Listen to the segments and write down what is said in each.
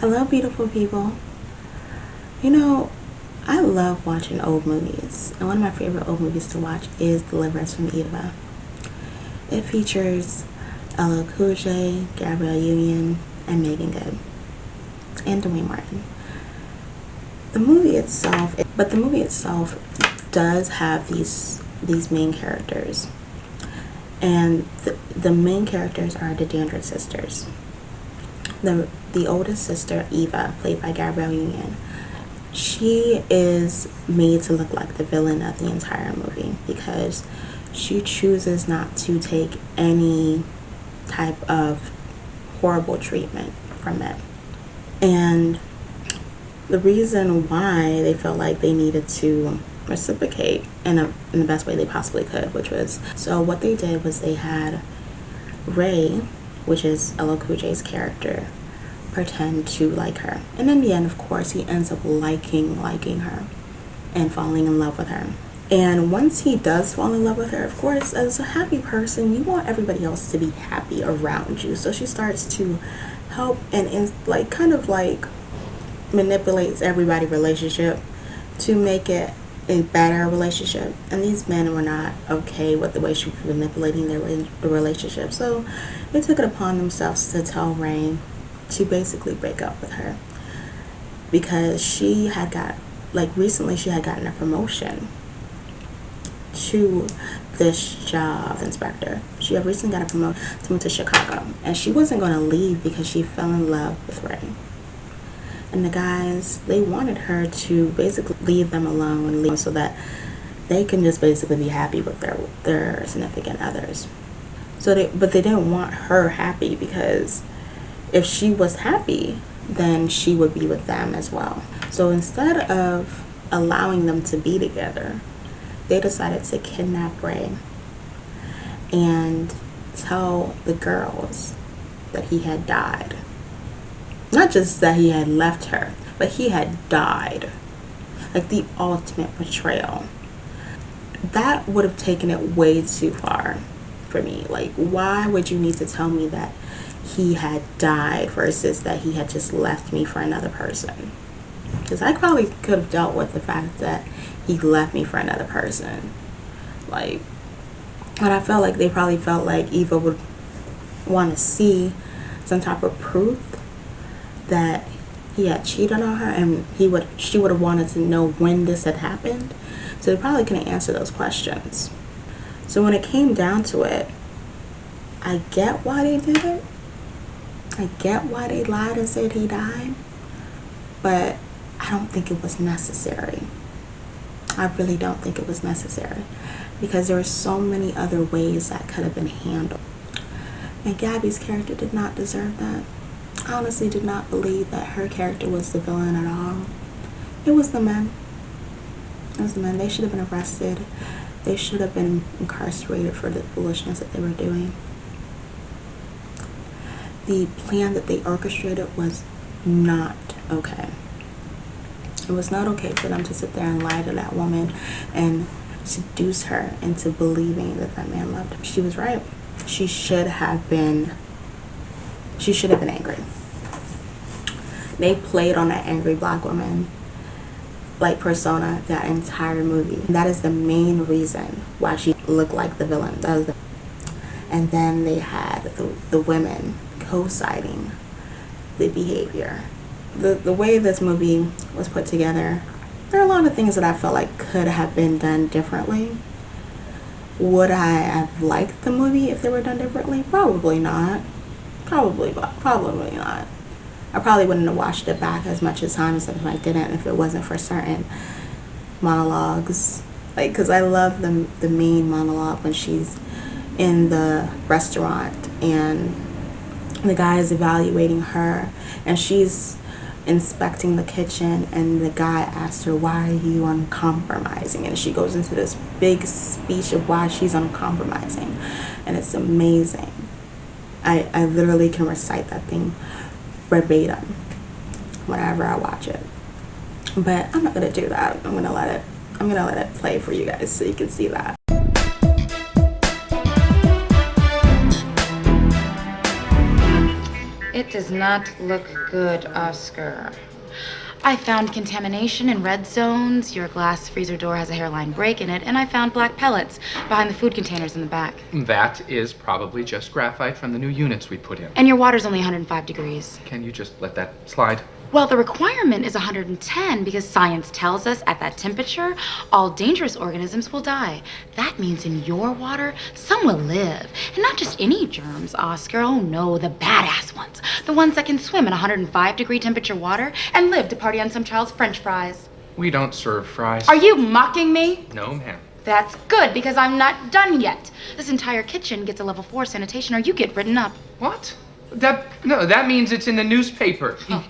Hello, beautiful people. You know, I love watching old movies, and one of my favorite old movies to watch is Us From Eva. It features LL Cool J, Gabrielle Union, and Megan Good, and Dwayne Martin. The movie itself does have these main characters, and the main characters are the Dandridge sisters. The oldest sister, Eva, played by Gabrielle Union, she is made to look like the villain of the entire movie because she chooses not to take any type of horrible treatment from men. And the reason why they felt like they needed to reciprocate in the best way they possibly could, which was, so what they did was they had Ray, which is LL Cool J's character, pretend to like her, and in the end, of course, he ends up liking her and falling in love with her. And once he does fall in love with her, of course, as a happy person, you want everybody else to be happy around you, so she starts to help and like kind of like manipulates everybody's relationship to make it a better relationship. And these men were not okay with the way she was manipulating their relationship, so they took it upon themselves to tell Ray to basically break up with her because she had recently she had gotten a promotion to this job inspector. She had recently got a promotion to move to Chicago, and she wasn't going to leave because she fell in love with Ray. And the guys, they wanted her to basically leave them alone, so that they can just basically be happy with their significant others. But they didn't want her happy, because if she was happy, then she would be with them as well. So instead of allowing them to be together, they decided to kidnap Ray and tell the girls that he had died. Not just that he had left her, but he had died. Like the ultimate betrayal. That would have taken it way too far for me. Like, why would you need to tell me that he had died versus that he had just left me for another person? Because I probably could have dealt with the fact that he left me for another person. Like, but I felt like they probably felt like Eva would want to see some type of proof that he had cheated on her, and she would have wanted to know when this had happened. So they probably couldn't answer those questions. So when it came down to it, I get why they did it. I get why they lied and said he died, but I don't think it was necessary. I really don't think it was necessary, because there were so many other ways that could have been handled. And Gabby's character did not deserve that. I honestly did not believe that her character was the villain at all. It was the men. It was the men. They should have been arrested. They should have been incarcerated for the foolishness that they were doing. The plan that they orchestrated was not okay. It was not okay for them to sit there and lie to that woman and seduce her into believing that that man loved her. She was right. She should have been angry. They played on that angry black woman like persona that entire movie. That is the main reason why she looked like the villain. And then they had the women co-signing the behavior. The way this movie was put together, there are a lot of things that I felt like could have been done differently. Would I have liked the movie if they were done differently? Probably not. Probably not. I probably wouldn't have watched it back as much as times if I didn't, if it wasn't for certain monologues. Like, because I love the main monologue when she's in the restaurant and the guy is evaluating her and she's inspecting the kitchen, and the guy asks her, why are you uncompromising? And she goes into this big speech of why she's uncompromising, and it's amazing. I literally can recite that thing verbatim whenever I watch it. But I'm not gonna do that. I'm gonna let it play for you guys so you can see that. It does not look good, Oscar. I found contamination in red zones, your glass freezer door has a hairline break in it, and I found black pellets behind the food containers in the back. That is probably just graphite from the new units we put in. And your water's only 105 degrees. Can you just let that slide? Well, the requirement is 110 because science tells us at that temperature, all dangerous organisms will die. That means in your water, some will live. And not just any germs, Oscar. Oh no, the badass ones. The ones that can swim in 105-degree temperature water and live to party on some child's French fries. We don't serve fries. Are you mocking me? No, ma'am. That's good because I'm not done yet. This entire kitchen gets a level 4 sanitation or you get written up. What? That means it's in the newspaper. Oh,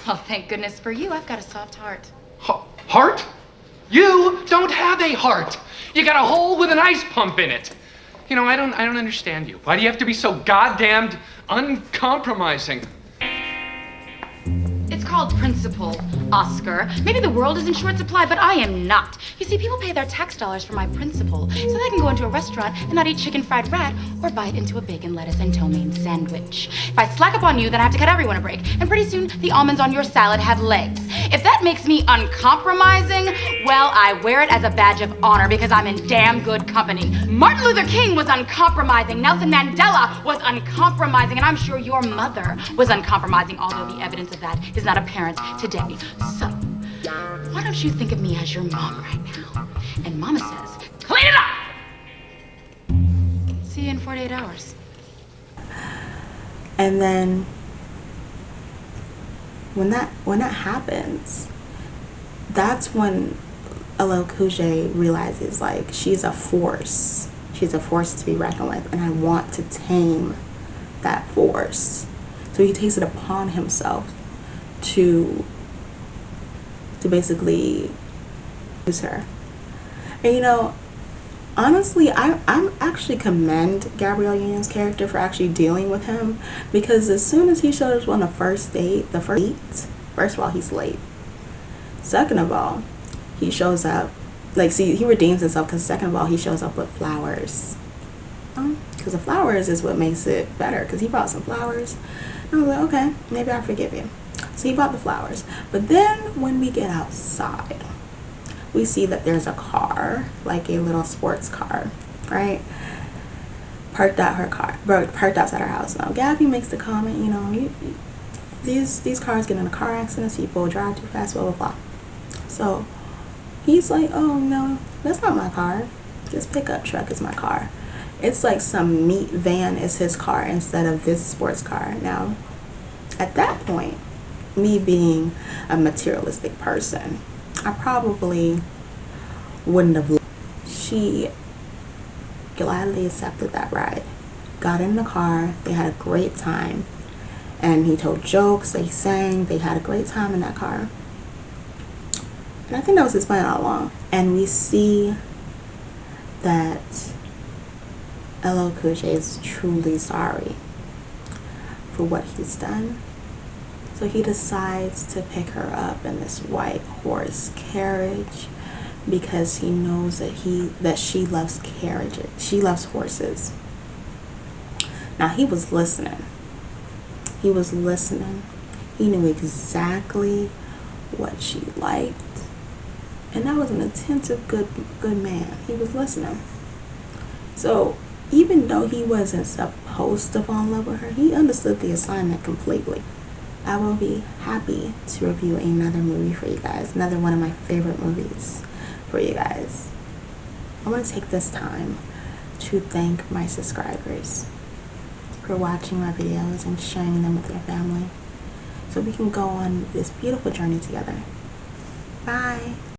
well, thank goodness for you. I've got a soft heart. Heart? You don't have a heart. You got a hole with an ice pump in it. You know, I don't understand you. Why do you have to be so goddamned uncompromising? It's called principle, Oscar. Maybe the world is in short supply, but I am not. You see, people pay their tax dollars for my principle, so they can go into a restaurant and not eat chicken fried rat or bite into a bacon, lettuce, and ptomaine sandwich. If I slack up on you, then I have to cut everyone a break, and pretty soon the almonds on your salad have legs. If that makes me uncompromising, well, I wear it as a badge of honor because I'm in damn good company. Martin Luther King was uncompromising, Nelson Mandela was uncompromising, and I'm sure your mother was uncompromising, although the evidence of that is not apparent today. So, why don't you think of me as your mom right now? And Mama says, clean it up! See you in 48 hours. And then when that happens, that's when LL Cool J realizes, like, she's a force. She's a force to be reckoned with, and I want to tame that force. So he takes it upon himself to basically use her. And you know, honestly, I'm actually commend Gabrielle Union's character for actually dealing with him, because as soon as he shows up on the first date, first of all, he's late. Second of all, he shows up, like, see, he redeems himself because second of all, he shows up with flowers. Because the flowers is what makes it better, because he brought some flowers. And I was like, okay, maybe I forgive you. So he bought the flowers. But then when we get outside, we see that there's a car, like a little sports car, right? Parked outside our house. Now, Gabby makes the comment, you know, these cars get in a car accidents, people drive too fast, blah, blah, blah. So he's like, oh, no, that's not my car. This pickup truck is my car. It's like some meat van is his car instead of this sports car. Now, at that point, me being a materialistic person, I probably wouldn't have. She gladly accepted that ride. Got in the car, they had a great time. And he told jokes, they sang, they had a great time in that car. And I think that was his plan all along. And we see that LL Cool J is truly sorry for what he's done. So he decides to pick her up in this white horse carriage because he knows that she loves carriages. She loves horses. Now he was listening. He was listening. He knew exactly what she liked. And that was an attentive, good man. He was listening. So even though he wasn't supposed to fall in love with her, he understood the assignment completely. I will be happy to review another movie for you guys, another one of my favorite movies for you guys. I want to take this time to thank my subscribers for watching my videos and sharing them with your family so we can go on this beautiful journey together. Bye.